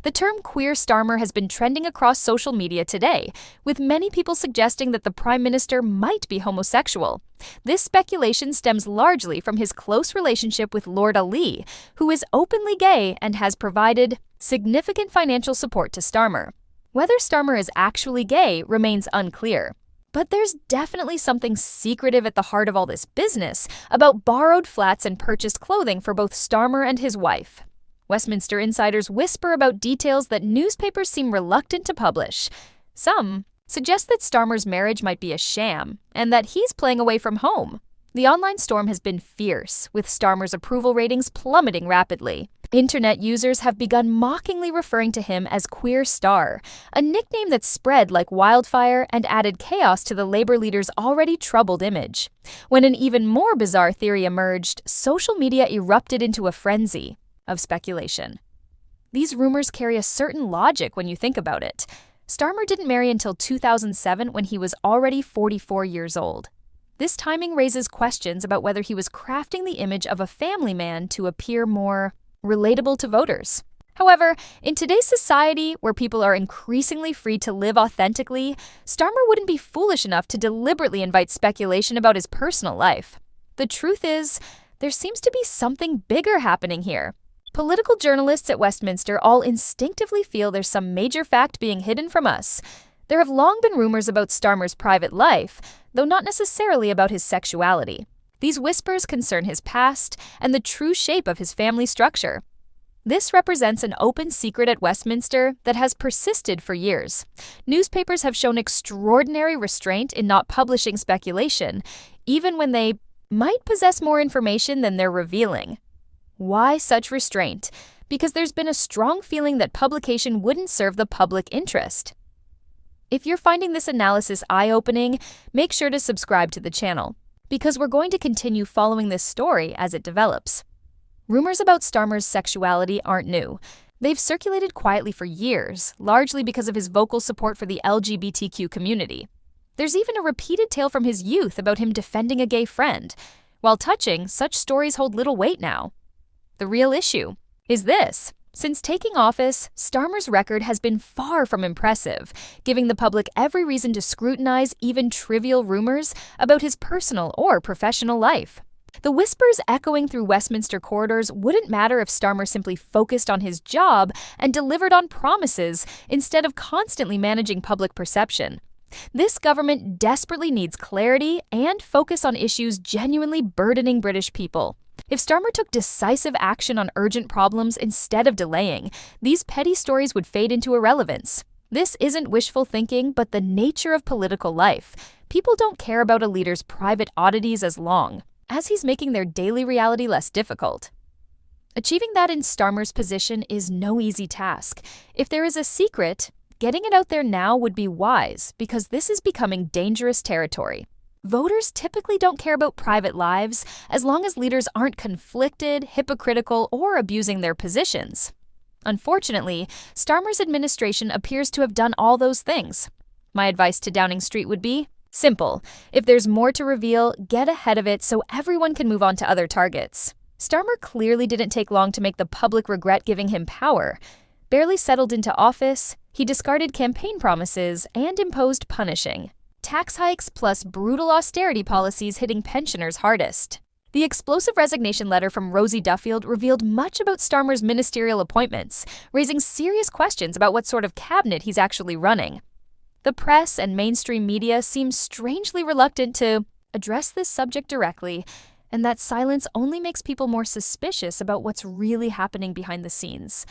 The term queer Starmer has been trending across social media today, with many people suggesting that the Prime Minister might be homosexual. This speculation stems largely from his close relationship with Lord Ali, who is openly gay and has provided significant financial support to Starmer. Whether Starmer is actually gay remains unclear. But there's definitely something secretive at the heart of all this business about borrowed flats and purchased clothing for both Starmer and his wife. Westminster insiders whisper about details that newspapers seem reluctant to publish. Some suggest that Starmer's marriage might be a sham and that he's playing away from home. The online storm has been fierce, with Starmer's approval ratings plummeting rapidly. Internet users have begun mockingly referring to him as Queer Star, a nickname that spread like wildfire and added chaos to the Labour leader's already troubled image. When an even more bizarre theory emerged, social media erupted into a frenzy of speculation. These rumors carry a certain logic when you think about it. Starmer didn't marry until 2007 when he was already 44 years old. This timing raises questions about whether he was crafting the image of a family man to appear more relatable to voters. However, in today's society, where people are increasingly free to live authentically, Starmer wouldn't be foolish enough to deliberately invite speculation about his personal life. The truth is, there seems to be something bigger happening here. Political journalists at Westminster all instinctively feel there's some major fact being hidden from us. There have long been rumors about Starmer's private life, though not necessarily about his sexuality. These whispers concern his past and the true shape of his family structure. This represents an open secret at Westminster that has persisted for years. Newspapers have shown extraordinary restraint in not publishing speculation, even when they might possess more information than they're revealing. Why such restraint? Because there's been a strong feeling that publication wouldn't serve the public interest. If you're finding this analysis eye-opening, make sure to subscribe to the channel, because we're going to continue following this story as it develops. Rumors about Starmer's sexuality aren't new. They've circulated quietly for years, largely because of his vocal support for the LGBTQ community. There's even a repeated tale from his youth about him defending a gay friend. While touching, such stories hold little weight now. The real issue is this. Since taking office, Starmer's record has been far from impressive, giving the public every reason to scrutinize even trivial rumors about his personal or professional life. The whispers echoing through Westminster corridors wouldn't matter if Starmer simply focused on his job and delivered on promises instead of constantly managing public perception. This government desperately needs clarity and focus on issues genuinely burdening British people. If Starmer took decisive action on urgent problems instead of delaying, these petty stories would fade into irrelevance. This isn't wishful thinking, but the nature of political life. People don't care about a leader's private oddities as long as he's making their daily reality less difficult. Achieving that in Starmer's position is no easy task. If there is a secret, getting it out there now would be wise, because this is becoming dangerous territory. Voters typically don't care about private lives as long as leaders aren't conflicted, hypocritical, or abusing their positions. Unfortunately, Starmer's administration appears to have done all those things. My advice to Downing Street would be simple. If there's more to reveal, get ahead of it so everyone can move on to other targets. Starmer clearly didn't take long to make the public regret giving him power. Barely settled into office, he discarded campaign promises and imposed punishing tax hikes plus brutal austerity policies hitting pensioners hardest. The explosive resignation letter from Rosie Duffield revealed much about Starmer's ministerial appointments, raising serious questions about what sort of cabinet he's actually running. The press and mainstream media seem strangely reluctant to address this subject directly, and that silence only makes people more suspicious about what's really happening behind the scenes.